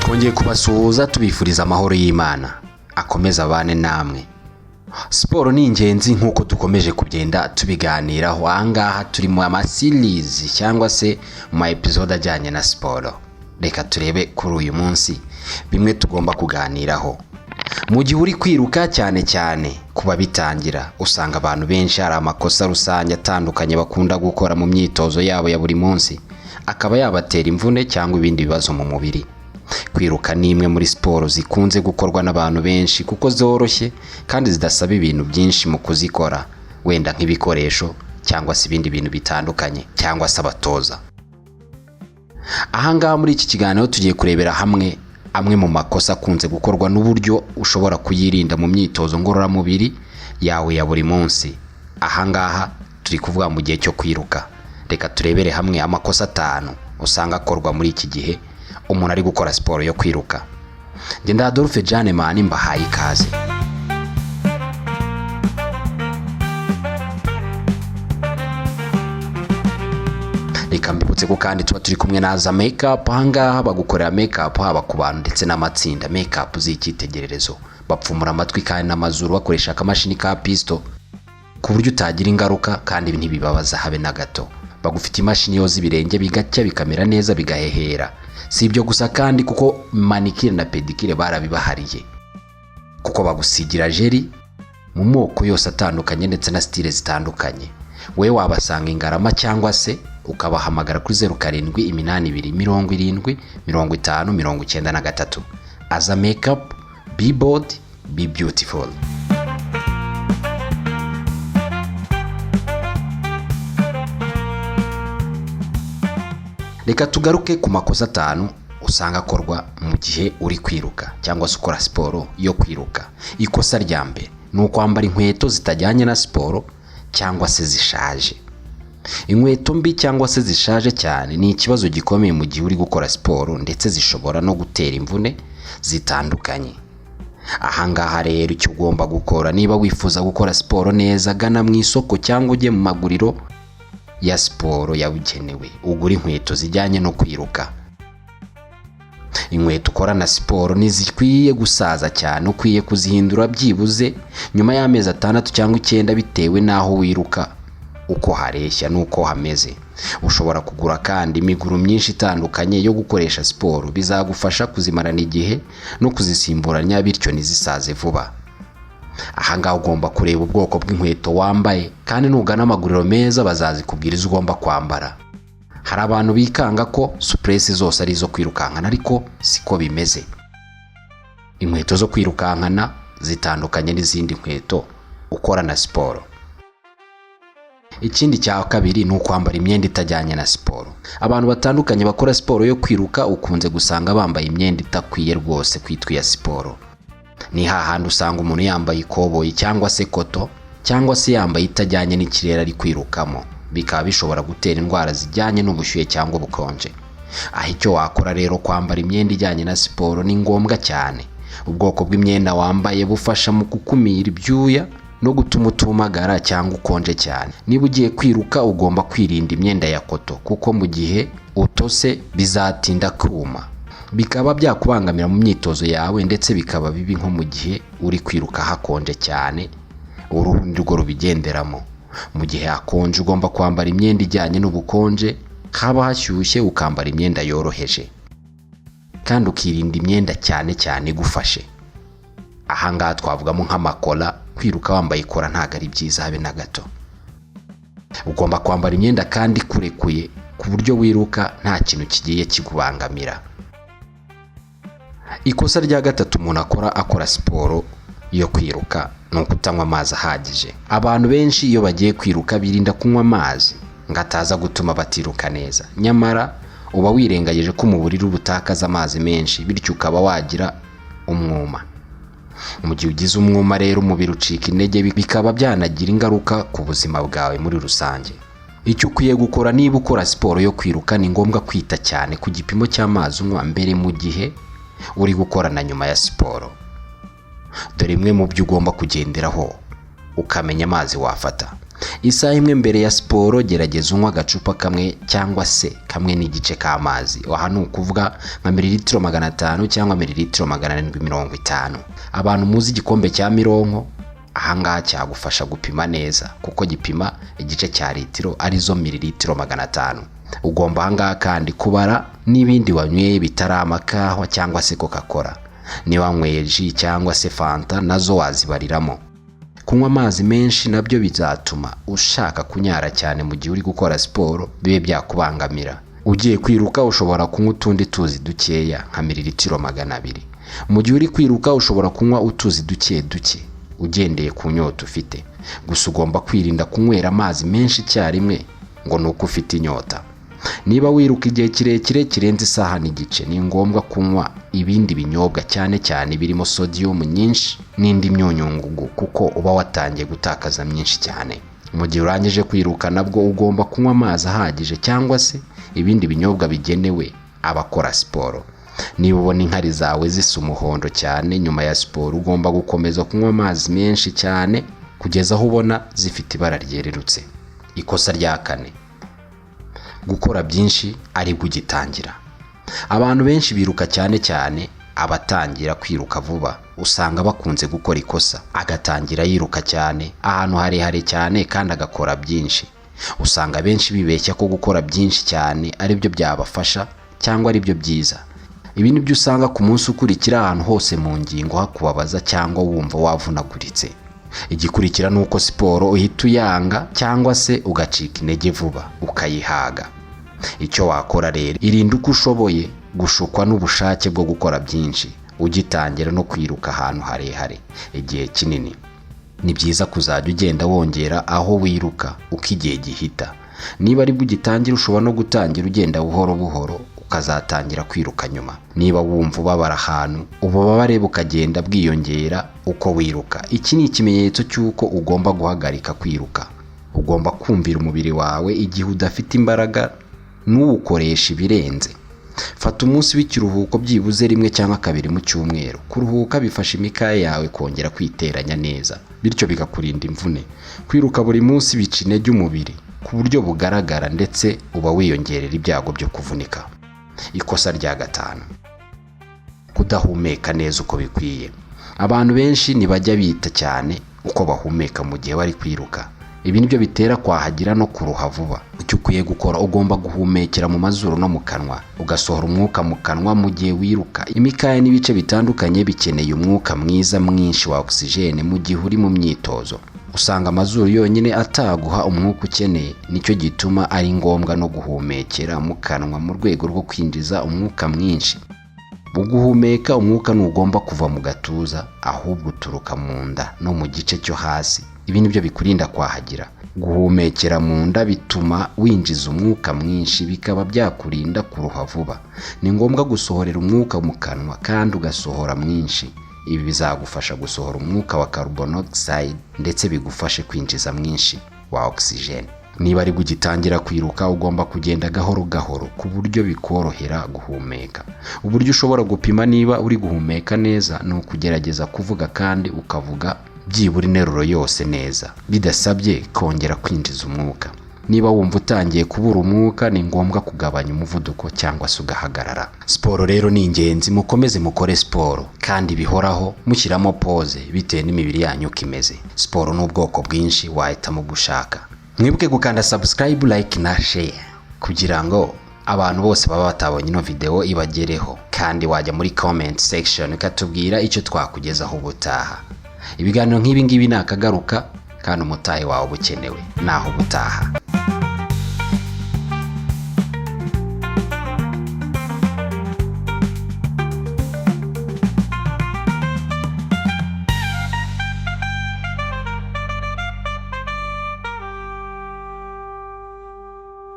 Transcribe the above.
twongeye kubasuhuza tubifuriza amahoro y'Imana akomeza abane namwe. Siporo ni ingenzi nkuko dukomeje kugenda tubiganiraho. Ahangaha turi mu series cyangwa se mu episode ajyanye na siporo. Reka turebe kuri uyu munsi bimwe tugomba kuganiraho. Mu gihe uri kwiruka cyane kuba bitangira, usanga abantu benshi hari amakosa rusange atandukanye bakunda gukora mu myitozo yabo ya buri munsi, akaba yabatera imvune cyangwa ibindi bibazo mu mubiri. Kwiruka ni imwe muri siporo zikunze gukorwa n'abantu benshi kuko zoroshye kandi zidasaba ibintu byinshi mu kuzikora, wenda nk'ibikoresho cyangwa se ibindi bintu bitandukanye cyangwa se abatoza. Ahangaha muri iki kiganiro tugiye kurebera hamwe amwe mu makosa akunze gukorwa n'uburyo ushobora kuyirinda mu myitozo ngororamubiri yawe ya buri munsi. Ahangaha turi kuvuga mu gihe cyo kwiruka. Reka turebere hamwe amakosa 5 usanga akorwa muri iki gihe umuntu ari gukora siporo yo kwiruka. Ngenda Adolphe Janemani mbahaye ikaze. Reka mbibutse ko kandi tuba turi kumwe na za makeup. Ahangaha bagukorera makeup haba ku bantu ndetse n'amatsinda. Makeup z'icyitegererezo, bapfumura amatwi kandi n'amazuru bakoresha akamashini ka pisto ku buryo utagira ingaruka kandi ntibibabaza habe na gato. Bagufite imashini yoza ibirenge bigacya bikamera neza bigahehera. Si ibyo gusa kandi kuko manicure na pedicure barabibahariye, kuko bagusigira jeri mu moko yose atandukanye ndetse na style zitandukanye. Wewe wabasanga Ingarama cyangwa se ukabahamagara kuri 0782705093. As a makeup, be bold, be beautiful. Reka tugaruke ku makosa 5 usanga akorwa mu gihe uri kwiruka cyangwa se ukora siporo yo kwiruka. Ikosa rya mbere ni ukwambara inkweto zitajyanye na siporo cyangwa se zishaje. Inkweto mbi cyangwa se zishaje cyane ni ikibazo gikomeye mu gihe uri gukora siporo, ndetse zishobora no gutera imvune zitandukanye. Ahangaha rero icyo ugomba gukora, niba wifuza gukora siporo neza, gana mu isoko cyangwa ujye mu maguriro ya siporo yabugenewe ugura inkweto zijyanye no kwiruka. Inkweto ukora na siporo ntizikwiye gusaza cyane, ukwiye kuzihindura byibuze nyuma y'amezi 6 cyangwa 9 bitewe naho wiruka uko hareshya nuko hameze. Ushobora kugura kandi imiguru myinshi itandukanye yo gukoresha siporo, bizagufasha kuzimarana igihe no kuzisimburanya bityo ntizisaze vuba. Ahangaha ugomba kureba ubwoko bw'inkweto wambaye kandi nugana amaguriro meza bazazikubwira izo ugomba kwambara. Hari abantu bikanga ko suppress zose ari zo kwirukankana, ariko siko bimeze. Inkweto zo kwirukankana zitandukanye n'izindi nkweto ukora na siporo. Ikindi cya kabiri ni ukwambara imyenda itajyanye na siporo. Abantu batandukanye bakora siporo yo kwiruka ukunze gusanga bambaye imyenda itakwiye rwose kwitwa iya siporo. Ni hahandi usanga umuntu yambaye ikoboyi cyangwa se koto cyangwa se yambaye itajyanye n'ikirere ari kwirukamo, bikaba bishobora gutera indwara zijyanye n'ubushyuhe cyangwa ubukonje. Icyo wakora rero, kwambara imyenda ijyanye na siporo ni ngombwa cyane. Ubwoko bw'imyenda wambaye bufasha mu gukumira ibyuya no gutuma utumagara cyangwa ukonje cyane. Niba ugiye kwiruka ugomba kwirinda imyenda ya koto kuko mu gihe utose bizatinda kuma, bikaba byakubangamira mu myitozo yawe, ndetse bikaba bibi nko mu gihe uri kwiruka hakonje cyane uruhu nirwo rubigenderamo. Mu gihe hakonje ugomba kwambara imyenda ijyanye n'ubukonje, haba hashyushye ukambara imyenda yoroheje kandi ukirinda imyenda cyane igufashe. Ahangaha twavugamo nk'amakora. Kwiruka wambaye ikora ntago ari byiza habe na gato. Ugomba kwambara imyenda kandi kurekuye ku buryo wiruka nta kintu kigiye kikubangamira. Ikosa rya 3 umuntu akora siporo yo kwiruka ni ukutanywa amazi ahagije. Abantu benshi iyo bagiye kwiruka birinda kunywa amazi ngo ataza gutuma batiruka neza, nyamara uba wirengagije ko umubiri ubutakaza amazi menshi, bityo ukaba wagira umwuma. Mu gihe ugize umwuma rero umubiri ucika intege, bikaba byanagira ingaruka ku buzima bwawe muri rusange. Icyo ukwiye gukora niba ukora siporo yo kwiruka, ni ngombwa kwita cyane ku gipimo cy'amazi unywa mbere, mu gihe uri gukora na nyuma ya siporo. Dore imwe mu byo ugomba kugenderaho ukamenya amazi wafata. Isaha imwe mbere ya siporo gerageza unywa agacupa kamwe cyangwa se kamwe n'igice k'amazi. Aha ni ukuvuga nka mililitiro 500 cyangwa mililitiro 750. Abantu muzi igikombe cya mironko ahangaha cyagufasha gupima neza kuko gipima igice cya litiro arizo mililitiro 500. Ugomba ahangaha kandi kubara n'ibindi wanyweye bitari amakahwa cyangwa se Coca-Cola. Niba wanyweye ji cyangwa se fanta nazo wazibariramo. Kunywa amazi menshi nabyo bizatuma ushaka kunyara cyane mu gihe uri gukora siporo bibe byakubangamira. Ugiye kwiruka ushobora kunywa utundi tuzi dukeya nka mililitiro 200. Mu gihe uri kwiruka ushobora kunywa utuzi duke ugendeye ku nyota ufite. Gusa ugomba kwirinda kunywera amazi menshi cyarimwe ngo nuko ufite inyota. Niba wiruka igihe kirekire kirenze isaha n'igice ni ngombwa kunywa ibindi binyobwa cyane cyane birimo sodium nyinshi n'indi myunyungugu kuko uba watangiye gutakaza myinshi cyane. Mu gihe urangije kwiruka nabwo ugomba kunywa amazi ahagije cyangwa se ibindi binyobwa bigenewe abakora siporo. Niba ubona inkari zawe zisa umuhondo cyane nyuma ya siporo ugomba gukomeza kunywa amazi menshi cyane kugeza aho ubona zifite ibara ryererutse. Ikosa rya 4: gukora byinshi ari gugitangira. Abantu benshi biruka cyane abatangira kwiruka vuba usanga bakunze gukora ikosa agatangira yiruka cyane ahantu harehare cyane kandi agakora byinshi. Usanga benshi bibeshya ko gukora byinshi cyane ari byo byabafasha cyangwa ari byo byiza. Ibi nibyo usanga ku munsi ukurikira ahantu hose mu ngingo hakubabaza cyangwa wumva wavunaguritse. Igikurikira nuko siporo uhita uyanga cyangwa se ugacika intege vuba ukayihaga. Icyo wakora rero irinda uko ushoboye gushukwa n'ubushake bwo gukora byinshi ugitangira no kwiruka ahantu harehare igihe kinini. Ni byiza kuzajya ugenda wongera aho wiruka uko igihe gihita. Niba ari bugitangira ushobora no gutangira ugenda buhoro buhoro ukazatangira kwiruka nyuma. Niba wumva ubabara ahantu ububabare bukagenda bwiyongera uko wiruka, iki ni ikimenyetso cy'uko ugomba guhagarika kwiruka. Ugomba kumvira umubiri wawe igihe udafite imbaraga n'uwukoresha ibirenze. Fata umunsi w'ikiruhuko byibuze 1 cyangwa 2 mu cyumweru. Kuruhuka bifasha imikaya yawe kongera kwiteranya neza bityo bigakurinda imvune. Kwiruka buri munsi bica intege umubiri ku buryo bugaragara ndetse uba wiyongerera ibyago byo kuvunika. Ikosa rya 5: kudahumeka neza uko bikwiye. Abantu benshi ntibajya bita cyane uko bahumeka mu gihe bari kwiruka. Ibi nibyo bitera kwahagira no kuruha vuba. Icyo ukwiye gukora ugomba guhumekera mu mazuru no mu kanwa ugasohora umwuka mu kanwa mu gihe wiruka. Imikaya n'ibice bitandukanye bikeneye umwuka mwiza mwinshi wa oxygene mu gihe uri mu myitozo. Usanga amazuru yonyine ataguha umwuka ukeneye, nicyo gituma ari ngombwa no guhumekera mu kanwa mu rwego rwo kwinjiza umwuka mwinshi. Guhumeka umwuka ntugomba kuva mu gatuza ahubwo uturuka mu nda no mu gice cyo hasi. Ibi nibyo bikurinda kwahagira. Guhumekera mu nda bituma winjiza umwuka mwinshi bikaba byakurinda kuruha vuba. Ni ngombwa gusohorera umwuka mu kanwa kandi ugasohora mwinshi. Ibi bizagufasha gusohora umwuka wa carbon dioxide ndetse bigufashe kwinjiza mwinshi wa oxygene. Niba ari gugitangira kwiruka ugomba kugenda gahoro gahoro ku buryo bikorohera guhumeka. Uburyo ushobora gupima niba uri guhumeka neza ni ukugerageza kuvuga kandi ukavuga byibura interuro yose neza bidasabye kongera kwinjiza umwuka. Niba wumva utangiye kubura umwuka ni ngombwa kugabanya umuvuduko cyangwa se ugahagarara. Siporo rero ni ingenzi, mukomeze mukore siporo kandi bihoraho mushyiramo pause bitewe n'imibiri yanyu uko imeze. Siporo ni ubwoko bwinshi wahitamo gushaka. Mwibuke gukanda subscribe, like na share kugira ngo abantu bose baba batabonye ino video ibagereho, kandi wajya muri comment section ukatubwira icyo twakugezaho ubutaha. Ibiganiro nk'ibi ngibi nakagaruka kandi umutahe wawe bukenewe naho ubutaha.